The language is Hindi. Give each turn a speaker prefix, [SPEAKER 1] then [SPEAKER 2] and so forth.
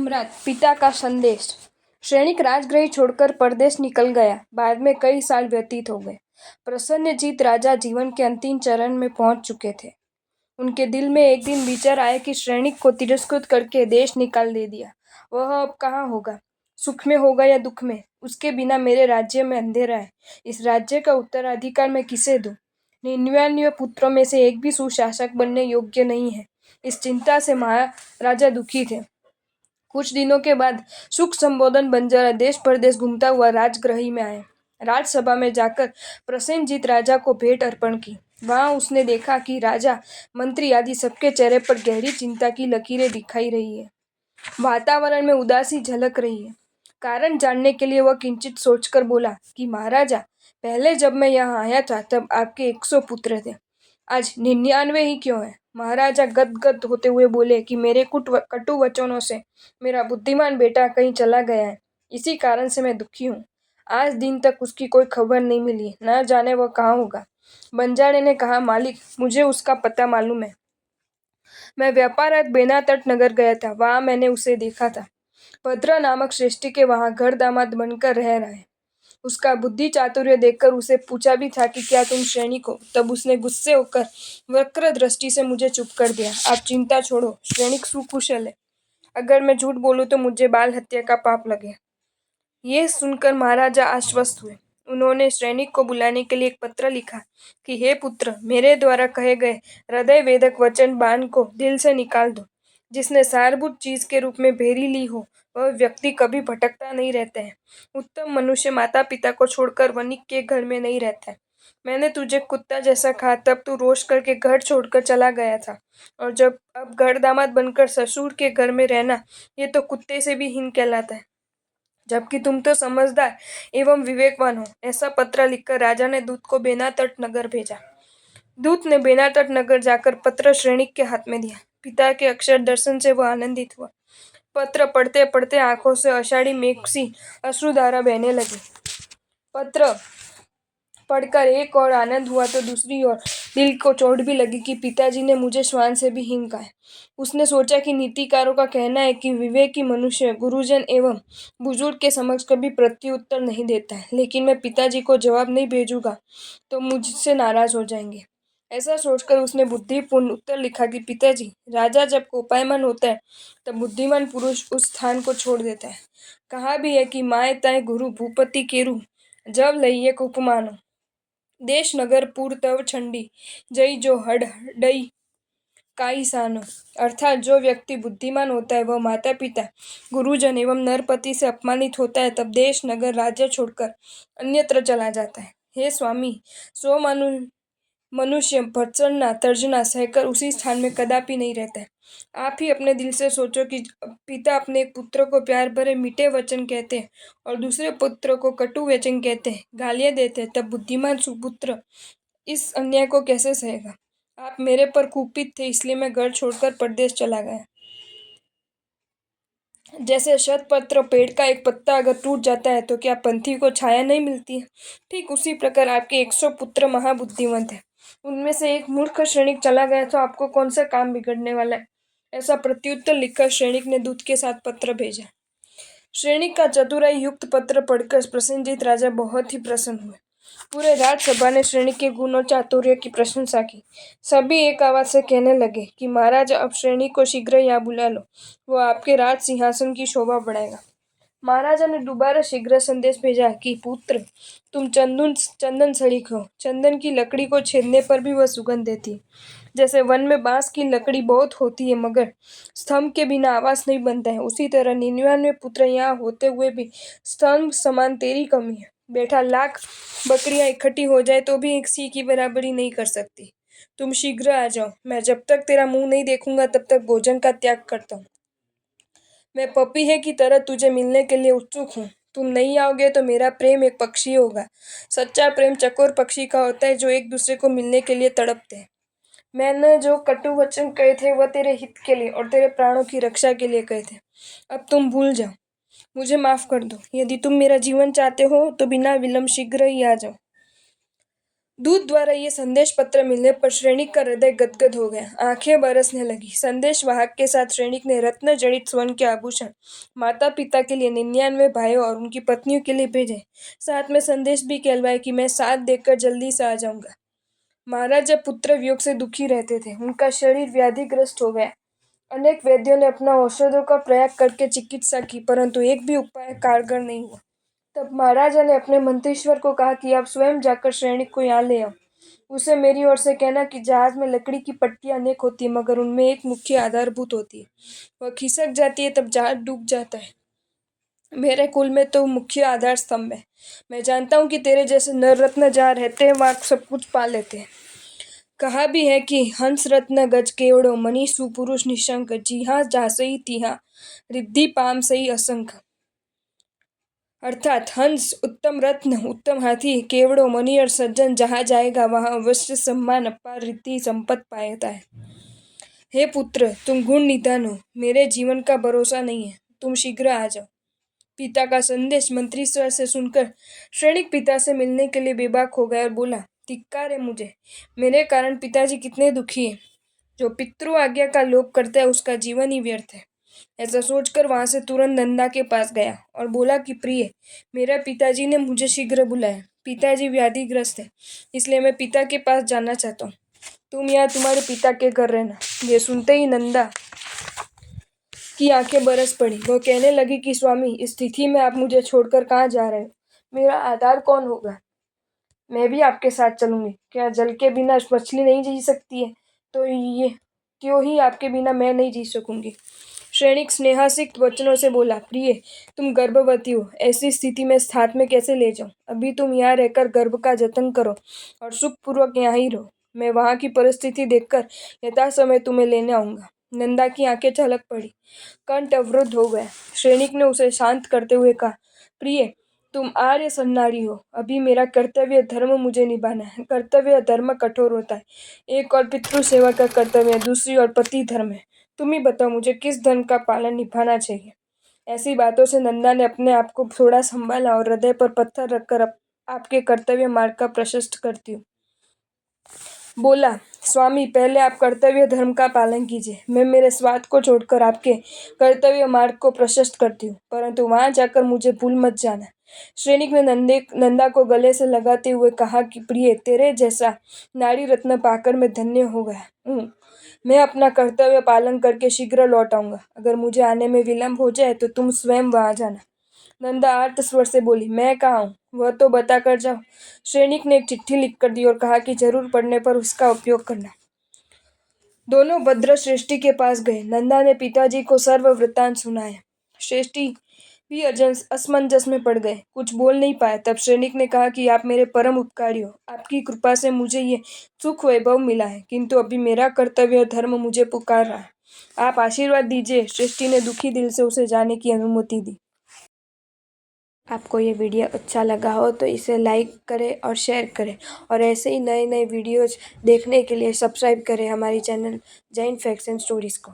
[SPEAKER 1] सम्राट पिता का संदेश। सैनिक राजगृह छोड़कर परदेश निकल गया। बाद में कई साल व्यतीत हो गए। प्रसन्नजीत राजा जीवन के अंतिम चरण में पहुंच चुके थे। उनके दिल में एक दिन विचार आया कि सैनिक को तिरस्कृत करके देश निकाल दे दिया, वह अब कहाँ होगा, सुख में होगा या दुख में। उसके बिना मेरे राज्य में अंधेरा है। इस राज्य का उत्तराधिकार मैं किसे दूं? 99 पुत्रों में से एक भी सुशासक बनने योग्य नहीं है। इस चिंता से महाराजा दुखी थे। कुछ दिनों के बाद सुख संबोधन बंजारा देश परदेश घूमता हुआ राजगृह में आए। राजसभा में जाकर प्रसेनजीत राजा को भेंट अर्पण की। वहां उसने देखा कि राजा, मंत्री आदि सबके चेहरे पर गहरी चिंता की लकीरें दिखाई रही है। वातावरण में उदासी झलक रही है। कारण जानने के लिए वह किंचित सोचकर बोला कि महाराजा, पहले जब मैं यहाँ आया था तब आपके 100 पुत्र थे, आज 99 ही क्यों है? महाराजा गदगद होते हुए बोले कि मेरे कटु वचनों से मेरा बुद्धिमान बेटा कहीं चला गया है। इसी कारण से मैं दुखी हूँ। आज दिन तक उसकी कोई खबर नहीं मिली, न जाने वह कहाँ होगा। बंजारे ने कहा, मालिक, मुझे उसका पता मालूम है। मैं व्यापारार्थ बेनातट नगर गया था, वहां मैंने उसे देखा था। भद्र नामक श्रेष्ठी के वहां घर दामाद बनकर रह रहा है। उसका बुद्धि चातुर्य देखकर उसे पूछा भी था कि क्या तुम सैनिक हो? तब उसने गुस्से होकर वक्र दृष्टि से मुझे चुप कर दिया। आप चिंता छोड़ो, सैनिक सुकुशल है। अगर मैं झूठ बोलूं तो मुझे बाल हत्या का पाप लगे। ये सुनकर महाराजा आश्वस्त हुए। उन्होंने सैनिक को बुलाने के लिए एक पत्र लिखा कि हे पुत्र, मेरे द्वारा कहे गए हृदय वेदक वचन बाण को दिल से निकाल दो। जिसने सारभूत चीज के रूप में भेरी ली हो, वह व्यक्ति कभी भटकता नहीं रहता है। उत्तम मनुष्य माता पिता को छोड़कर वणिक के घर में नहीं रहता है। मैंने तुझे कुत्ता जैसा कहा, तब तू रोष करके घर छोड़कर चला गया था, और जब अब घर दामाद बनकर ससुर के घर में रहना, ये तो कुत्ते से भी हीन कहलाता है, जबकि तुम तो समझदार एवं विवेकवान हो। ऐसा पत्र लिखकर राजा ने दूत को बेनातट नगर भेजा। दूत ने बेनातट नगर जाकर पत्र सैनिक के हाथ में दिया। पिता के अक्षर दर्शन से वह आनंदित हुआ। पत्र पढ़ते पढ़ते आंखों से आषाढ़ी मेघ सी अश्रुधारा बहने लगी। पत्र पढ़कर एक और आनंद हुआ तो दूसरी ओर दिल को चोट भी लगी कि पिताजी ने मुझे श्वान से भी हीन कहा है। उसने सोचा कि नीतिकारों का कहना है कि विवेकी मनुष्य गुरुजन एवं बुजुर्ग के समक्ष कभी प्रत्युत्तर नहीं देता है, लेकिन मैं पिताजी को जवाब नहीं भेजूंगा तो मुझसे नाराज हो जाएंगे। ऐसा सोचकर उसने बुद्धिपूर्ण उत्तर लिखा कि पिताजी, राजा जब कोपायमान होता है तब बुद्धिमान पुरुष उस स्थान को छोड़ देता है। कहा भी है कि माए ताए गुरु भूपति केरू, जब लइये उपमानो देश नगर पुर तव छंडी, जई जो हड डई काई सानो। अर्थात जो व्यक्ति बुद्धिमान होता है वह माता पिता, गुरुजन एवं नरपति से अपमानित होता है तब देश नगर राज्य छोड़कर अन्यत्र चला जाता है। हे स्वामी, सो मनुष्य भर्त्सना तर्जना सहकर उसी स्थान में कदापि नहीं रहता है। आप ही अपने दिल से सोचो कि पिता अपने एक पुत्र को प्यार भरे मीठे वचन कहते हैं और दूसरे पुत्र को कटु वचन कहते हैं, गालियां देते हैं, तब बुद्धिमान सुपुत्र इस अन्याय को कैसे सहेगा? आप मेरे पर कुपित थे, इसलिए मैं घर छोड़कर परदेश चला गया। जैसे शतपत्र पेड़ का एक पत्ता अगर टूट जाता है तो क्या पंथी को छाया नहीं मिलती है? ठीक उसी प्रकार आपके 100 पुत्र महाबुद्धिमंत हैं। उनमें से एक मूर्ख सैनिक चला गया तो आपको कौन सा काम बिगड़ने वाला है? ऐसा प्रत्युत्तर लिखकर सैनिक ने दूत के साथ पत्र भेजा। सैनिक का चतुराई युक्त पत्र पढ़कर प्रसेनजीत राजा बहुत ही प्रसन्न हुए। पूरे राजसभा ने सैनिक के गुण और चातुर्य की प्रशंसा की। सभी एक आवाज से कहने लगे कि महाराजा, अब सैनिक को शीघ्र यहाँ बुला लो, वो आपके राज सिंहासन की शोभा बढ़ाएगा। महाराजा ने दोबारा शीघ्र संदेश भेजा कि पुत्र, तुम चंदन सड़ीक हो। चंदन की लकड़ी को छेदने पर भी वह सुगंध देती है। जैसे वन में बांस की लकड़ी बहुत होती है मगर स्तंभ के बिना आवास नहीं बनता है, उसी तरह 99 पुत्र यहाँ होते हुए भी स्तंभ समान तेरी कमी है। बेटा, लाख बकरियां इकट्ठी हो जाए तो भी एक सी की बराबरी नहीं कर सकती। तुम शीघ्र आ जाओ। मैं जब तक तेरा मुंह नहीं देखूंगा तब तक भोजन का त्याग करता हूँ। मैं पपीहे की तरह तुझे मिलने के लिए उत्सुक हूँ। तुम नहीं आओगे तो मेरा प्रेम एक पक्षी होगा। सच्चा प्रेम चकोर पक्षी का होता है जो एक दूसरे को मिलने के लिए तड़पते हैं। मैंने जो कटु वचन कहे थे वह तेरे हित के लिए और तेरे प्राणों की रक्षा के लिए कहे थे। अब तुम भूल जाओ, मुझे माफ कर दो। यदि तुम मेरा जीवन चाहते हो तो बिना विलंब शीघ्र ही आ जाओ। दूत द्वारा ये संदेश पत्र मिलने पर श्रेणिक का हृदय गदगद हो गया, आंखें बरसने लगी। संदेश वाहक के साथ श्रेणिक ने रत्न जड़ित स्वर्ण के आभूषण माता पिता के लिए 99 भाइयों और उनकी पत्नियों के लिए भेजे। साथ में संदेश भी कहलवाया कि मैं साथ देकर जल्दी से आ जाऊंगा। महाराज जब पुत्र वियोग से दुखी रहते थे, उनका शरीर व्याधिग्रस्त हो गया। अनेक वैद्यों ने अपना औषधों का प्रयोग करके चिकित्सा की, परंतु एक भी उपाय कारगर नहीं हुआ। तब महाराजा ने अपने मंत्रीश्वर को कहा कि आप स्वयं जाकर श्रेणिक को यहाँ ले आओ। उसे मेरी ओर से कहना कि जहाज में लकड़ी की पट्टियां अनेक होती है, मगर उनमें एक मुख्य आधारभूत होती है। वह खिसक जाती है तब जहाज डूब जाता है। मेरे कुल में तो मुख्य आधार स्तंभ है। मैं जानता हूँ कि तेरे जैसे नर रत्न जहाँ रहते हैं वहाँ सब कुछ पा लेते हैं। कहा भी है कि हंस रत्न गज केवड़ो मणि सुपुरुष निशंक, जी हाँ जहाँ सही तिहा रिद्धि पाम सही असंख। अर्थात हंस, उत्तम रत्न, उत्तम हाथी, केवड़ो मणि और सज्जन जहाँ जाएगा वहाँ अवश्य सम्मान, अपार रिद्धि संपत्ति पाता है। हे पुत्र, तुम गुण निधान हो, मेरे जीवन का भरोसा नहीं है, तुम शीघ्र आ जाओ। पिता का संदेश मंत्री स्वर से सुनकर श्रेणिक पिता से मिलने के लिए बेबाक हो गया और बोला, धिक्कार है मुझे, मेरे कारण पिताजी कितने दुखी है। जो पितृ आज्ञा का लोप करता है उसका जीवन ही व्यर्थ है। ऐसा सोचकर वहां से तुरंत नंदा के पास गया और बोला कि प्रिय, मेरा पिताजी ने मुझे शीघ्र बुलाया। पिताजी व्याधिग्रस्त है, इसलिए मैं पिता के पास जाना चाहता हूँ। तुम यहाँ तुम्हारे पिता के घर रहना। ये सुनते ही नंदा की आंखें बरस पड़ी। वह कहने लगी कि स्वामी, इस स्थिति में आप मुझे छोड़कर कहाँ जा रहे हो? मेरा आधार कौन होगा? मैं भी आपके साथ चलूंगी। क्या जल के बिना मछली नहीं जी सकती है, तो ये क्यों ही आपके बिना मैं नहीं जी सकूंगी। श्रेणिक स्नेहासिक्त वचनों से बोला, प्रिय, तुम गर्भवती हो, ऐसी स्थिति में साथ में कैसे ले जाऊं? अभी तुम यहाँ रहकर गर्भ का जतन करो और सुखपूर्वक यहाँ ही रहो। मैं वहां की परिस्थिति देखकर यथा समय तुम्हें लेने आऊंगा। नंदा की आंखें झलक पड़ी, कंठ अवरुद्ध हो गया। श्रेणिक ने उसे शांत करते हुए कहा, प्रिय, तुम आर्य सन्नारी हो, अभी मेरा कर्तव्य धर्म मुझे निभाना है। कर्तव्य धर्म कठोर होता है। एक और पितृ सेवा का कर्तव्य है, दूसरी और पति धर्म है। तुम ही बताओ मुझे किस धर्म का पालन निभाना चाहिए। ऐसी बातों से नंदा ने अपने आप को थोड़ा संभाला और हृदय पर पत्थर रखकर आपके कर्तव्य मार्ग का प्रशस्त करती हूँ बोला, स्वामी, पहले आप कर्तव्य धर्म का पालन कीजिए। मैं मेरे स्वार्थ को छोड़कर आपके कर्तव्य मार्ग को प्रशस्त करती हूँ, परंतु वहां जाकर मुझे भूल मत जाना। श्रेणिक ने नंदा को गले से लगाते हुए कहा कि प्रिय, तेरे जैसा नारी रत्न पाकर मैं धन्य हो गया हूँ। मैं अपना कर्तव्य पालन करके शीघ्र लौट आऊंगा। अगर मुझे आने में विलंब हो जाए तो तुम स्वयं वहां जाना। नंदा आर्त स्वर से बोली, मैं कहाँ हूँ, वह तो बता कर जाओ। सैनिक ने एक चिट्ठी लिखकर दी और कहा कि जरूर पढ़ने पर उसका उपयोग करना। दोनों भद्र श्रेष्ठी के पास गए। नंदा ने पिताजी को सर्व वृत्तांत सुनाया। श्रेष्ठी भी असमंजस में पड़ गए, कुछ बोल नहीं पाए। तब सैनिक ने कहा कि आप मेरे परम उपकारी हो, आपकी कृपा से मुझे ये सुख वैभव मिला है, किंतु अभी मेरा कर्तव्य धर्म मुझे पुकार रहा है। आप आशीर्वाद दीजिए। श्रेष्ठी ने दुखी दिल से उसे जाने की अनुमति दी। आपको ये वीडियो अच्छा लगा हो तो इसे लाइक करें और शेयर करें, और ऐसे ही नए नए वीडियोज़ देखने के लिए सब्सक्राइब करें हमारी channel Jain facts and stories को।